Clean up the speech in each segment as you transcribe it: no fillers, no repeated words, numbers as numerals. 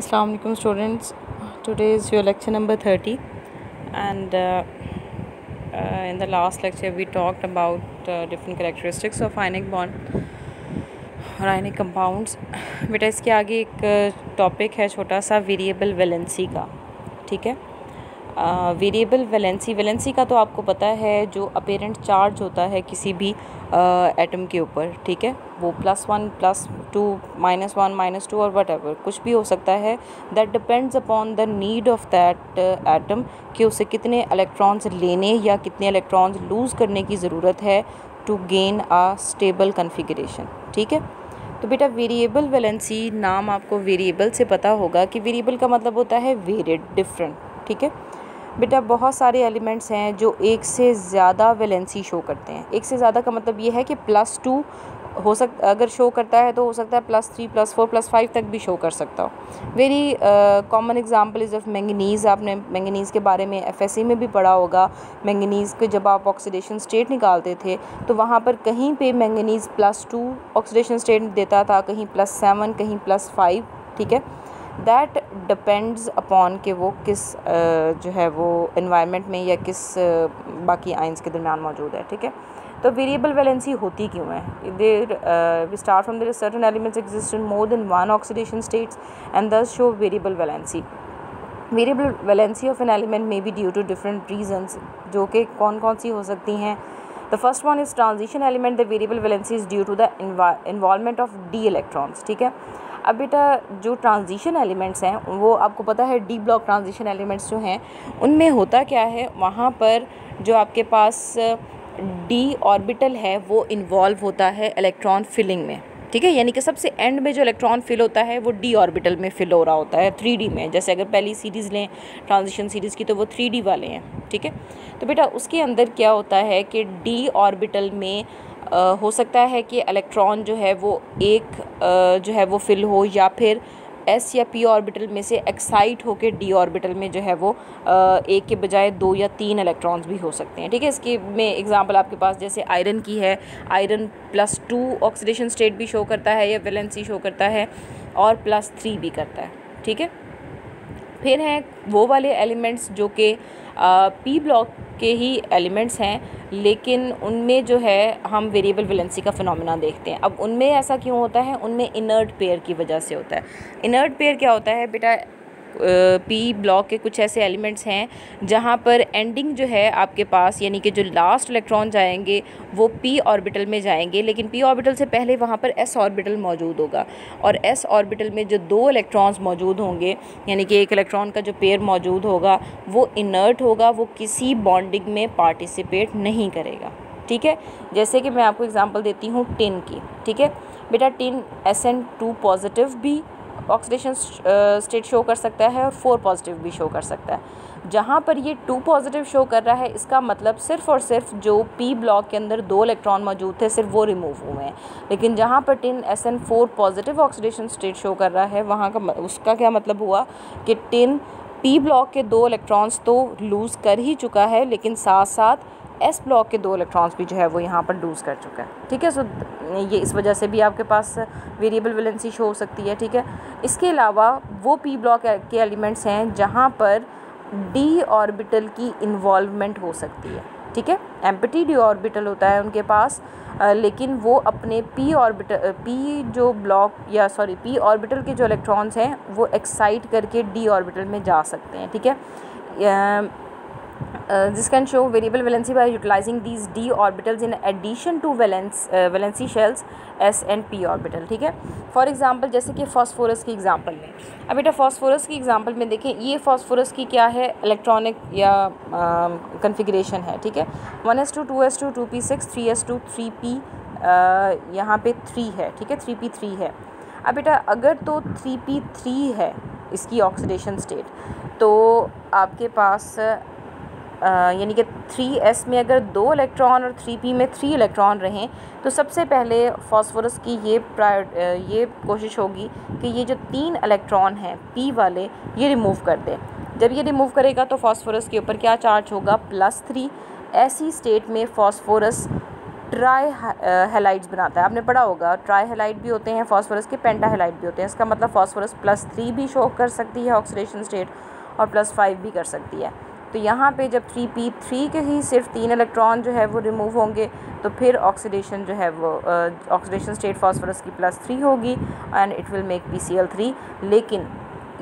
Assalamu alaikum students. Today is your lecture number 30 and in the last lecture we talked about different characteristics of ionic bond और ionic compounds. बेटा इसके आगे एक topic है छोटा सा वेरिएबल वैलेंसी का, ठीक है। वेरिएबल वैलेंसी का तो आपको पता है जो अपेरेंट चार्ज होता है किसी भी एटम के ऊपर, ठीक है, वो +1 +2 -1 -2 और वट एवर कुछ भी हो सकता है। That depends upon the need of that atom कि उसे कितने इलेक्ट्रॉन्स लेने या कितने इलेक्ट्रॉन्स लूज़ करने की ज़रूरत है to gain a stable configuration, ठीक है। तो बेटा वेरिएबल वैलेंसी नाम आपको वेरिएबल से पता होगा कि वेरिएबल का मतलब होता है वेरिड, डिफरेंट, ठीक है। बेटा बहुत सारे एलिमेंट्स हैं जो एक से ज़्यादा वैलेंसी शो करते हैं। एक से ज़्यादा का मतलब ये है कि +2 हो अगर शो करता है तो हो सकता है +3 +4 +5 तक भी शो कर सकता हो। Very common example is of manganese. आपने मैंगनीज़ के बारे में FSC में भी पढ़ा होगा। मैंगनीज़ के जब आप ऑक्सीडेशन स्टेट निकालते थे तो वहाँ पर कहीं पे मैंगनीज़ +2 ऑक्सीडेशन स्टेट देता था, कहीं +7, कहीं +5, ठीक है। दैट डिपेंड्स अपॉन कि वो किस जो है वो एनवायरनमेंट में या किस बाकी आइंस के दरमियान मौजूद है, ठीक है। तो वेरिएबल वैलेंसी होती क्यों है? There we start from there certain elements exist in more than one oxidation states and thus show variable valency. Variable valency of an element may be due to different reasons, जो कि कौन कौन सी हो सकती हैं। The first one is transition element. The variable valency is due to the involvement of D electrons, ठीक है। अब बेटा जो ट्रांजिशन एलिमेंट्स हैं वो आपको पता है डी ब्लॉक ट्रांजिशन एलिमेंट्स जो हैं उनमें होता क्या है, वहाँ पर जो आपके पास डी ऑर्बिटल है वो इन्वॉल्व होता है इलेक्ट्रॉन फिलिंग में, ठीक है। यानी कि सबसे एंड में जो इलेक्ट्रॉन फिल होता है वो डी ऑर्बिटल में फिल हो रहा होता है 3D में। जैसे अगर पहली सीरीज़ लें ट्रांजिशन सीरीज़ की तो वो 3D वाले हैं, ठीक है। तो बेटा उसके अंदर क्या होता है कि डी ऑर्बिटल में हो सकता है कि इलेक्ट्रॉन जो है वो एक जो है वो फिल हो, या फिर एस या पी ऑर्बिटल में से एक्साइट होकर डी ऑर्बिटल में जो है वो एक के बजाय 2 या 3 इलेक्ट्रॉन्स भी हो सकते हैं, ठीक है। इसकी में एग्जांपल आपके पास जैसे आयरन की है। आयरन +2 ऑक्सीडेशन स्टेट भी शो करता है या वैलेंसी शो करता है और +3 भी करता है, ठीक है। फिर हैं वो वाले एलिमेंट्स जो कि पी ब्लॉक के ही एलिमेंट्स हैं, लेकिन उनमें जो है हम वेरिएबल वैलेंसी का फिनोमेना देखते हैं। अब उनमें ऐसा क्यों होता है? उनमें इनर्ट पेयर की वजह से होता है। इनर्ट पेयर क्या होता है बेटा? पी ब्लॉक के कुछ ऐसे एलिमेंट्स हैं जहाँ पर एंडिंग जो है आपके पास, यानी कि जो लास्ट इलेक्ट्रॉन जाएंगे वो पी ऑर्बिटल में जाएंगे, लेकिन पी ऑर्बिटल से पहले वहाँ पर एस ऑर्बिटल मौजूद होगा और एस ऑर्बिटल में जो 2 इलेक्ट्रॉन्स मौजूद होंगे, यानी कि एक इलेक्ट्रॉन का जो पेयर मौजूद होगा वो इनर्ट होगा, वो किसी बॉन्डिंग में पार्टिसिपेट नहीं करेगा, ठीक है। जैसे कि मैं आपको एग्जांपल देती हूँ टिन की, ठीक है। बेटा टिन SN2 पॉजिटिव भी ऑक्सीडेशन स्टेट शो कर सकता है और 4 पॉजिटिव भी शो कर सकता है। जहाँ पर ये 2 पॉजिटिव शो कर रहा है इसका मतलब सिर्फ़ और सिर्फ जो पी ब्लॉक के अंदर 2 इलेक्ट्रॉन मौजूद थे सिर्फ वो रिमूव हुए हैं। लेकिन जहाँ पर tin SN4 positive oxidation state show कर रहा है वहाँ का उसका क्या मतलब हुआ कि टिन पी ब्लॉक के 2 इलेक्ट्रॉन्स तो लूज़ कर ही चुका है, लेकिन साथ साथ एस ब्लॉक के 2 इलेक्ट्रॉन्स भी जो है वो यहाँ पर लूज़ कर चुका है, ठीक है। सो ये इस वजह से भी आपके पास वेरिएबल वैलेंसी शो हो सकती है, ठीक है। इसके अलावा वो पी ब्लॉक के एलिमेंट्स हैं जहाँ पर डी ऑर्बिटल की इन्वॉल्वमेंट हो सकती है, ठीक है। एम्प्टी डी ऑर्बिटल होता है उनके पास, लेकिन वो अपने पी ऑर्बिटल के जो इलेक्ट्रॉन्स हैं वो एक्साइट करके डी ऑर्बिटल में जा सकते हैं, ठीक है। This can show variable valency by utilizing these d orbitals in addition to valency shells s and p orbital, ठीक है। फॉर एग्जांपल जैसे कि फास्फोरस की एग्जांपल में, अब बेटा फास्फोरस की एग्जांपल में देखें, ये फास्फोरस की क्या है इलेक्ट्रॉनिक या कन्फिग्रेशन है, ठीक है। 1s2 2s2 2p6 3s2 3p यहाँ पे 3 है, ठीक है, 3p3 है। अब बेटा अगर तो 3p3 है इसकी ऑक्सीडेशन स्टेट, तो आपके पास यानी कि 3s में अगर 2 इलेक्ट्रॉन और 3p में 3 इलेक्ट्रॉन रहें तो सबसे पहले फास्फोरस की ये कोशिश होगी कि ये जो 3 इलेक्ट्रॉन हैं p वाले ये रिमूव कर दें। जब ये रिमूव करेगा तो फास्फोरस के ऊपर क्या चार्ज होगा? +3। ऐसी स्टेट में फास्फोरस ट्राई हैलाइड्स बनाता है। आपने पढ़ा होगा ट्राई हैलाइड भी होते हैं फास्फोरस के, पेंटा हैलाइड भी होते हैं। इसका मतलब फास्फोरस +3 भी शो कर सकती है ऑक्सीडेशन स्टेट और +5 भी कर सकती है। तो यहाँ पे जब 3p3 के ही सिर्फ 3 इलेक्ट्रॉन जो है वो रिमूव होंगे तो फिर ऑक्सीडेशन जो है वो ऑक्सीडेशन स्टेट फास्फोरस की +3 होगी and it will make PCl3। लेकिन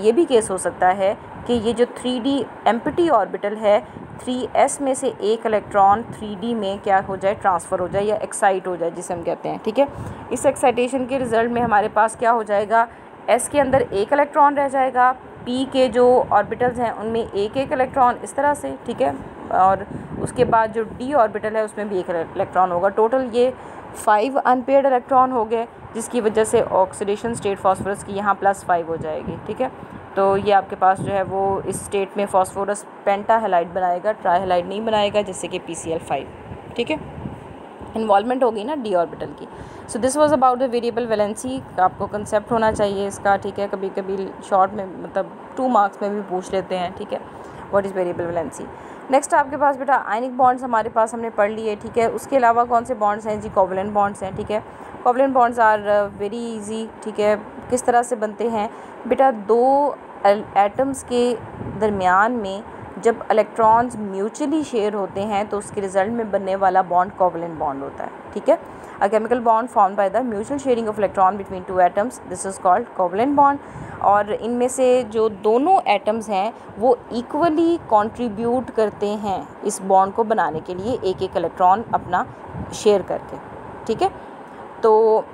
ये भी केस हो सकता है कि ये जो 3d एम्प्टी ऑर्बिटल है 3s में से एक इलेक्ट्रॉन 3d में क्या हो जाए, ट्रांसफ़र हो जाए या एक्साइट हो जाए जिसे हम कहते हैं, ठीक है। इस एक्साइटेशन के रिज़ल्ट में हमारे पास क्या हो जाएगा, s के अंदर एक इलेक्ट्रॉन रह जाएगा, p के जो ऑर्बिटल्स हैं उनमें एक एक इलेक्ट्रॉन इस तरह से, ठीक है। और उसके बाद जो d ऑर्बिटल है उसमें भी एक इलेक्ट्रॉन होगा। टोटल ये 5 अनपेयर्ड इलेक्ट्रॉन हो गए, जिसकी वजह से ऑक्सीडेशन स्टेट फास्फोरस की यहाँ +5 हो जाएगी, ठीक है। तो ये आपके पास जो है वो इस स्टेट में फास्फोरस पेंटा हैलाइड बनाएगा, ट्राई हैलाइड नहीं बनाएगा, जैसे कि PCl5, ठीक है। इन्वॉल्वमेंट होगी ना d ऑर्बिटल की। So this was about the variable valency. आपको कंसेप्ट होना चाहिए इसका, ठीक है। कभी कभी शॉर्ट में मतलब 2 मार्क्स में भी पूछ लेते हैं, ठीक है, what is variable valency. Next आपके पास बेटा आयनिक बॉन्ड्स हमारे पास हमने पढ़ लिए, ठीक है। उसके अलावा कौन से बॉन्ड्स हैं जी, कोवलेंट बॉन्ड्स हैं, ठीक है। Covalent bonds are very easy, ठीक है। किस तरह से बनते हैं बेटा, 2 एटम्स के दरमियान में जब इलेक्ट्रॉन्स म्यूचुअली शेयर होते हैं तो उसके रिजल्ट में बनने वाला बॉन्ड कोवलेंट बॉन्ड होता है, ठीक है। A chemical bond form by the mutual sharing of electron between 2 atoms, this is called covalent bond. और इनमें से जो दोनों एटम्स हैं वो इक्वली कंट्रीब्यूट करते हैं इस बॉन्ड को बनाने के लिए, एक एक इलेक्ट्रॉन अपना शेयर करके, ठीक है। तो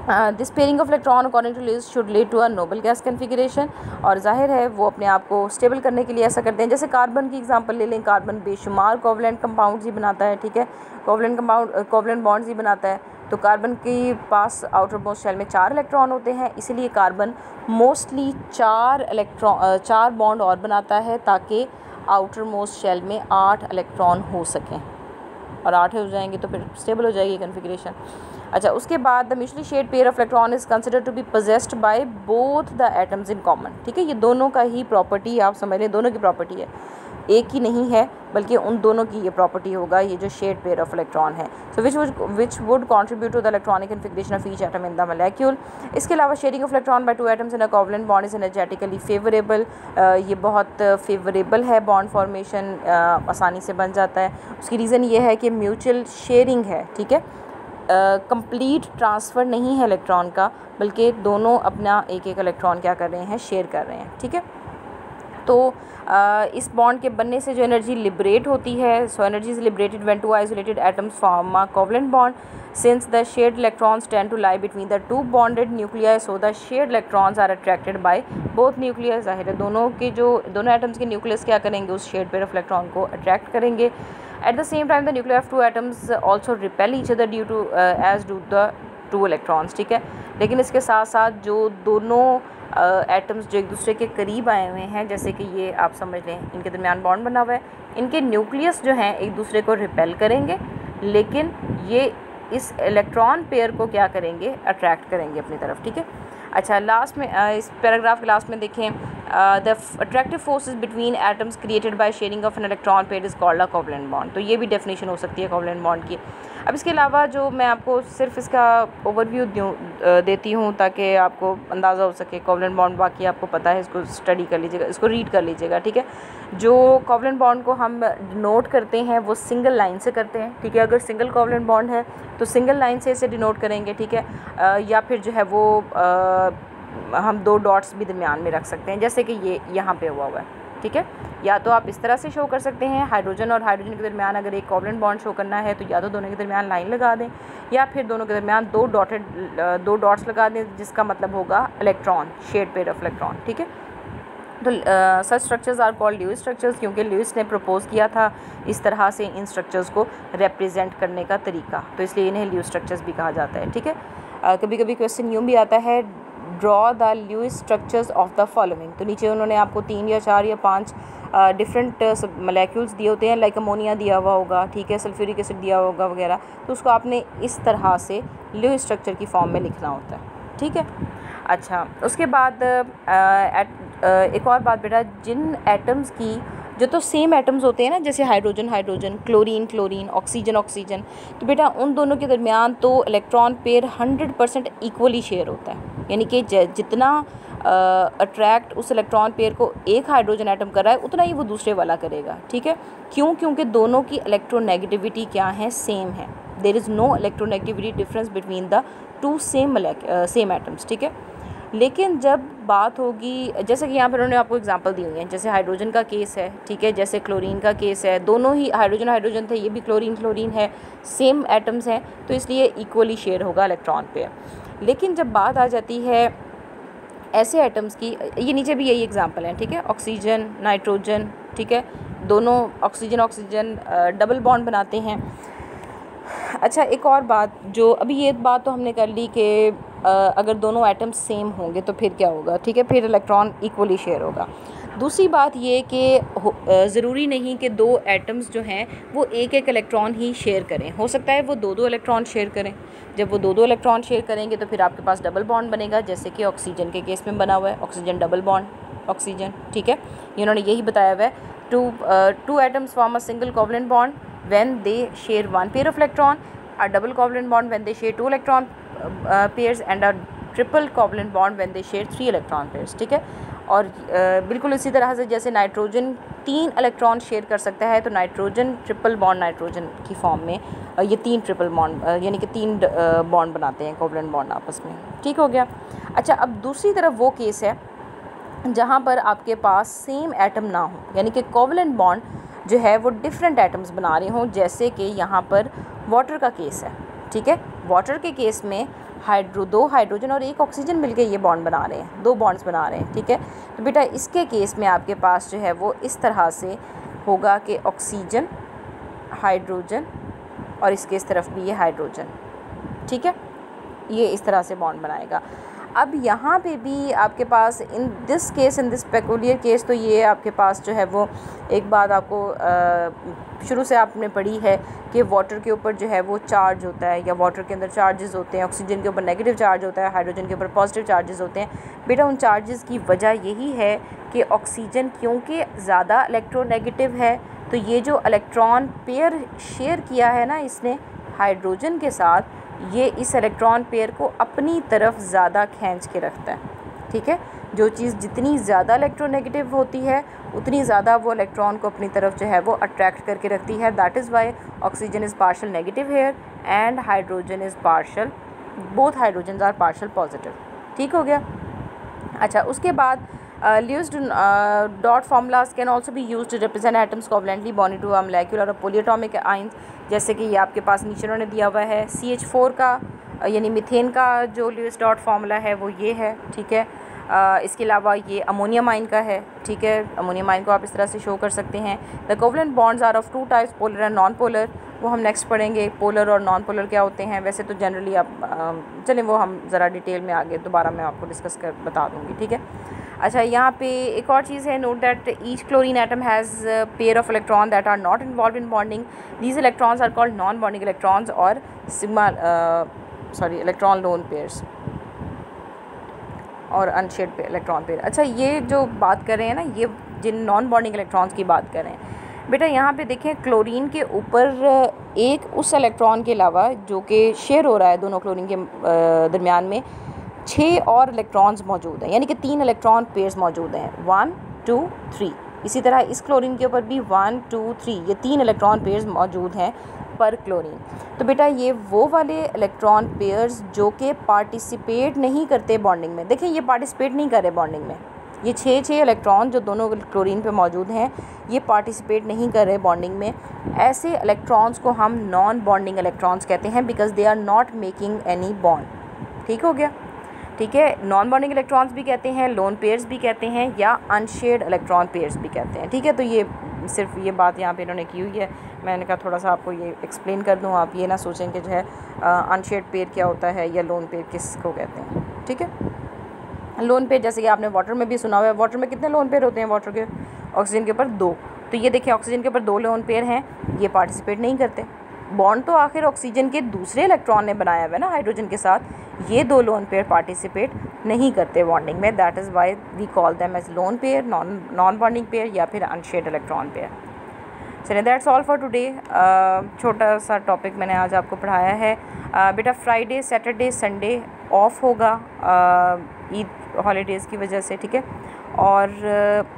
this pairing of electron according to list should lead to a noble gas configuration. और जाहिर है वो अपने आप को स्टेबल करने के लिए ऐसा करते हैं। जैसे कार्बन की एग्जांपल ले लें, कार्बन बेशुमार कोवलेंट कंपाउंड्स ही बनाता है, ठीक है, कोवलेंट बॉन्ड्स ही बनाता है। तो कार्बन के पास आउटर मोस्ट शेल में 4 इलेक्ट्रॉन होते हैं, इसीलिए कार्बन मोस्टली 4 बॉन्ड और बनाता है ताकि आउटर मोस्ट शेल में 8 इलेक्ट्रॉन हो सकें, और 8 हो जाएंगे तो फिर स्टेबल हो जाएगी कन्फिगरेशन। अच्छा, उसके बाद the mutually shared pair of electron is considered to be possessed by both the atoms in common, ठीक है। ये दोनों का ही प्रॉपर्टी, आप समझ लें दोनों की प्रॉपर्टी है, एक ही नहीं है बल्कि उन दोनों की ये प्रॉपर्टी होगा, ये जो शेयर्ड पेयर ऑफ इलेक्ट्रॉन है। So which would contribute to the electronic configuration of each atom in the molecule. इसके अलावा sharing of electron by 2 atoms in a covalent bond is energetically favourable. ये बहुत favourable है, bond formation आसानी से बन जाता है। उसकी रीज़न ये है कि म्यूचुअल शेयरिंग है, ठीक है। कंप्लीट ट्रांसफ़र नहीं है इलेक्ट्रॉन का, बल्कि दोनों अपना एक एक इलेक्ट्रॉन क्या कर रहे हैं, शेयर कर रहे हैं, ठीक है। तो इस बॉन्ड के बनने से जो एनर्जी लिबरेट होती है, so energy is liberated when 2 isolated atoms form a covalent bond since the shared electrons tend to lie between the 2 bonded nuclei, so the shared electrons are attracted by both nucleus. जाहिर है दोनों atoms के nucleus क्या करेंगे, उस shared pair of electron को attract करेंगे। At the same time, the nuclei of 2 atoms also repel each other due to as do the 2 electrons, ठीक है। लेकिन इसके साथ साथ जो दोनों एटम्स जो एक दूसरे के करीब आए हुए हैं, जैसे कि ये आप समझ लें इनके दरमियान बॉन्ड बना हुआ है, इनके न्यूक्लियस जो हैं एक दूसरे को रिपेल करेंगे, लेकिन ये इस इलेक्ट्रॉन पेयर को क्या करेंगे, अट्रैक्ट करेंगे अपनी तरफ, ठीक है। अच्छा, लास्ट में इस पैराग्राफ के लास्ट में देखें, the attractive forces between atoms created by sharing of an electron pair is called a covalent bond. तो ये भी डेफिनेशन हो सकती है कोवलेंट बॉन्ड की। अब इसके अलावा जो मैं आपको सिर्फ इसका ओवरव्यू देती हूँ ताकि आपको अंदाज़ा हो सके कोवलेंट बॉन्ड, बाकी आपको पता है, इसको स्टडी कर लीजिएगा, इसको रीड कर लीजिएगा, ठीक है। जो कोवलेंट बॉन्ड को हम डिनोट करते हैं वो सिंगल लाइन से करते हैं, ठीक है। अगर सिंगल कोवलेंट बॉन्ड है तो सिंगल लाइन से इसे डिनोट करेंगे, ठीक है। या फिर जो है वो हम 2 डॉट्स भी दरमियान में रख सकते हैं, जैसे कि ये यहाँ पे हुआ है, ठीक है। या तो आप इस तरह से शो कर सकते हैं, हाइड्रोजन और हाइड्रोजन के दरमियान अगर एक कोवलेंट बॉन्ड शो करना है तो या तो दोनों के दरमियान लाइन लगा दें, या फिर दोनों के दरमियान 2 डॉट्स लगा दें, जिसका मतलब होगा electron, shared pair of electron, ठीक है। तो such structures are called Lewis structures, क्योंकि ल्यूइस ने प्रपोज़ किया था इस तरह से इन स्ट्रक्चर्स को रिप्रेजेंट करने का तरीका, तो इसलिए इन्हें ल्यूइस स्ट्रक्चर्स भी कहा जाता है, ठीक है। कभी कभी क्वेश्चन यूँ भी आता है, draw the Lewis structures of the following. तो नीचे उन्होंने आपको 3 या 4 या 5 डिफरेंट मॉलिक्यूल्स दिए होते हैं, लाइक अमोनिया दिया हुआ होगा, ठीक है, सल्फ्यूरिक एसिड दिया होगा वगैरह, तो उसको आपने इस तरह से ल्यूइस स्ट्रक्चर की फॉर्म में लिखना होता है, ठीक है। अच्छा, उसके बाद एक और बात बेटा, जिन एटम्स की जो तो सेम एटम्स होते हैं ना, जैसे hydrogen hydrogen, chlorine chlorine, oxygen oxygen, तो बेटा उन दोनों के दरमियान तो इलेक्ट्रॉन पेयर 100% इक्वली शेयर होता है। यानी कि जितना अट्रैक्ट उस इलेक्ट्रॉन पेयर को एक हाइड्रोजन एटम कर रहा है उतना ही वो दूसरे वाला करेगा। ठीक है, क्यों? क्योंकि दोनों की इलेक्ट्रोनेगेटिविटी क्या है, सेम है। There is no electronegativity difference between the two same atoms. ठीक है, लेकिन जब बात होगी, जैसे कि यहाँ पर उन्होंने आपको एग्जांपल दी हुई है, जैसे हाइड्रोजन का केस है, ठीक है, जैसे क्लोरीन का केस है, दोनों ही हाइड्रोजन हाइड्रोजन थे, ये भी क्लोरीन क्लोरीन है, सेम एटम्स हैं, तो इसलिए इक्वली शेयर होगा इलेक्ट्रॉन पेयर। लेकिन जब बात आ जाती है ऐसे एटम्स की, ये नीचे भी यही एग्जांपल है, ठीक है, ऑक्सीजन नाइट्रोजन, ठीक है, दोनों ऑक्सीजन ऑक्सीजन डबल बॉन्ड बनाते हैं। अच्छा, एक और बात, जो अभी ये बात तो हमने कर ली कि अगर दोनों एटम्स सेम होंगे तो फिर क्या होगा, ठीक है, फिर इलेक्ट्रॉन इक्वली शेयर होगा। दूसरी बात ये कि ज़रूरी नहीं कि दो एटम्स जो हैं वो एक एक इलेक्ट्रॉन ही शेयर करें, हो सकता है वो दो दो इलेक्ट्रॉन शेयर करें। जब वो दो दो इलेक्ट्रॉन शेयर करेंगे तो फिर आपके पास डबल बॉन्ड बनेगा, जैसे कि ऑक्सीजन के केस में बना हुआ है, ऑक्सीजन डबल बॉन्ड ऑक्सीजन। ठीक है, इन्होंने यही बताया हुआ है, two atoms form a single covalent bond when they share one pair of electron, a double covalent bond when they share two electron pairs and a triple covalent bond when they share 3 electron pairs. ठीक है, और बिल्कुल इसी तरह से जैसे nitrogen 3 electron share कर सकता है, तो नाइट्रोजन ट्रिपल बॉन्ड नाइट्रोजन की फॉर्म में ये 3 ट्रिपल बॉन्ड यानी कि 3 बॉन्ड बनाते हैं, कोवलेंट बॉन्ड आपस में। ठीक हो गया। अच्छा, अब दूसरी तरफ वो केस है जहाँ पर आपके पास सेम एटम ना हो, यानी कि कोवलेंट बॉन्ड जो है वो डिफरेंट एटम्स बना रहे हों, जैसे कि यहाँ पर वाटर का केस है। ठीक है, वाटर के केस में दो हाइड्रोजन और एक ऑक्सीजन मिलके ये बॉन्ड बना रहे हैं, 2 बॉन्ड्स बना रहे हैं। ठीक है, तो बेटा इसके केस में आपके पास जो है वो इस तरह से होगा कि ऑक्सीजन हाइड्रोजन और इसके इस तरफ भी ये हाइड्रोजन, ठीक है, ये इस तरह से बॉन्ड बनाएगा। अब यहाँ पे भी आपके पास इन दिस पेकुलियर केस, तो ये आपके पास जो है वो एक बात आपको शुरू से आपने पढ़ी है कि वाटर के ऊपर जो है वो चार्ज होता है, या वाटर के अंदर चार्जेस होते हैं, ऑक्सीजन के ऊपर नेगेटिव चार्ज होता है, हाइड्रोजन के ऊपर पॉजिटिव चार्जेस होते हैं। बेटा उन चार्जेस की वजह यही है कि ऑक्सीजन क्योंकि ज़्यादा इलेक्ट्रोनेगेटिव है, तो ये जो इलेक्ट्रॉन पेयर शेयर किया है ना इसने हाइड्रोजन के साथ, ये इस इलेक्ट्रॉन पेयर को अपनी तरफ ज़्यादा खींच के रखता है। ठीक है, जो चीज़ जितनी ज़्यादा इलेक्ट्रोनेगेटिव होती है उतनी ज़्यादा वो इलेक्ट्रॉन को अपनी तरफ जो है वो अट्रैक्ट करके रखती है। That is why oxygen is partial negative here and hydrogen is partial, both hydrogen are partial positive. ठीक हो गया। अच्छा, उसके बाद Lewis dot formulas can also be used to represent atoms covalently bonded to a molecule or a polyatomic ions, जैसे कि ये आपके पास नीचे उन्होंने दिया हुआ है CH4 का यानी मीथेन का जो Lewis dot फार्मूला है वो ये है। ठीक है, इसके अलावा ये अमोनियम आयन का है। ठीक है, अमोनियम आयन को आप इस तरह से शो कर सकते हैं। The covalent bonds are of 2 types, polar and non polar, वो हम नेक्स्ट पढ़ेंगे पोलर और नॉन पोलर क्या होते हैं। वैसे तो जनरली आप चलें वो हम ज़रा डिटेल में आगे दोबारा मैं आपको डिस्कस कर बता दूँगी। ठीक है। अच्छा, यहाँ पे एक और चीज़ है, note that each chlorine atom has pair of electron that are not involve in bonding, these electrons are called non bonding electrons और इलेक्ट्रॉन लोन पेयर्स और अनशेयर्ड इलेक्ट्रॉन पेयर। अच्छा, ये जो बात कर रहे हैं ना, ये जिन नॉन बॉन्डिंग इलेक्ट्रॉन्स की बात कर रहे हैं बेटा, यहाँ पे देखें क्लोरीन के ऊपर एक उस इलेक्ट्रॉन के अलावा जो कि शेयर हो रहा है दोनों क्लोरीन के दरमियान में 6 और इलेक्ट्रॉन्स मौजूद हैं, यानी कि 3 इलेक्ट्रॉन पेयर्स मौजूद हैं, 1 2 3। इसी तरह इस क्लोरीन के ऊपर भी 1 2 3 ये 3 इलेक्ट्रॉन पेयर्स मौजूद हैं पर क्लोरीन। तो बेटा ये वो वाले इलेक्ट्रॉन पेयर्स जो कि पार्टिसिपेट नहीं करते बॉन्डिंग में, देखें ये पार्टिसिपेट नहीं कर रहे बॉन्डिंग में, ये 6 इलेक्ट्रॉन जो दोनों क्लोरीन पे मौजूद हैं ये पार्टिसिपेट नहीं कर रहे बॉन्डिंग में। ऐसे इलेक्ट्रॉन्स को हम नॉन बॉन्डिंग इलेक्ट्रॉन्स कहते हैं, because they are not making any bond. ठीक हो गया। ठीक है, नॉन बॉन्डिंग इलेक्ट्रॉन्स भी कहते हैं, लोन पेयर्स भी कहते हैं, या अनशेयर्ड इलेक्ट्रॉन पेयर्स भी कहते हैं। ठीक है, तो ये सिर्फ ये बात यहाँ पे इन्होंने की हुई है, मैंने कहा थोड़ा सा आपको ये एक्सप्लेन कर दूँ, आप ये ना सोचें कि जो है अनशेयर्ड पेयर क्या होता है या लोन पेयर किसको कहते हैं। ठीक है, लोन पेयर जैसे कि आपने वाटर में भी सुना हुआ है, वाटर में कितने लोन पेयर होते हैं वाटर के, ऑक्सीजन के ऊपर 2। तो ये देखिए ऑक्सीजन के ऊपर 2 लोन पेयर हैं, ये पार्टिसिपेट नहीं करते। बॉन्ड तो आखिर ऑक्सीजन के दूसरे इलेक्ट्रॉन ने बनाया हुआ है ना हाइड्रोजन के साथ, ये दो लोन पेयर पार्टिसिपेट नहीं करते बॉन्डिंग में, that is why we call them as lone pair, non bonding pair या फिर अनशेयर्ड इलेक्ट्रॉन पेयर। चलिए दैट्स ऑल फॉर टुडे। छोटा सा टॉपिक मैंने आज आपको पढ़ाया है। बेटा फ्राइडे सैटरडे संडे ऑफ होगा ईद हॉलीडेज़ की वजह से, ठीक है। और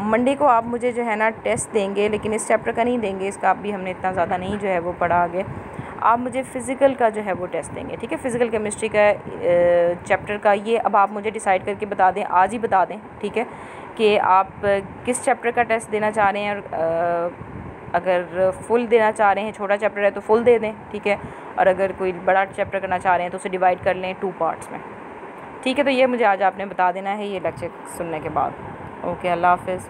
मंडे को आप मुझे जो है ना टेस्ट देंगे, लेकिन इस चैप्टर का नहीं देंगे, इसका भी हमने इतना ज़्यादा नहीं जो है वो पढ़ा आगे। आप मुझे फ़िज़िकल का जो है वो टेस्ट देंगे, ठीक है। फ़िज़िकल केमिस्ट्री का चैप्टर का ये अब आप मुझे डिसाइड करके बता दें, आज ही बता दें, ठीक है, कि आप किस चैप्टर का टेस्ट देना चाह रहे हैं। और अगर फुल देना चाह रहे हैं, छोटा चैप्टर है तो फुल दे दें, ठीक है। और अगर कोई बड़ा चैप्टर करना चाह रहे हैं तो उसे डिवाइड कर लें 2 पार्ट्स में, ठीक है। तो ये मुझे आज आपने बता देना है ये लेक्चर सुनने के बाद। ओके, अल्लाह हाफ़िज़।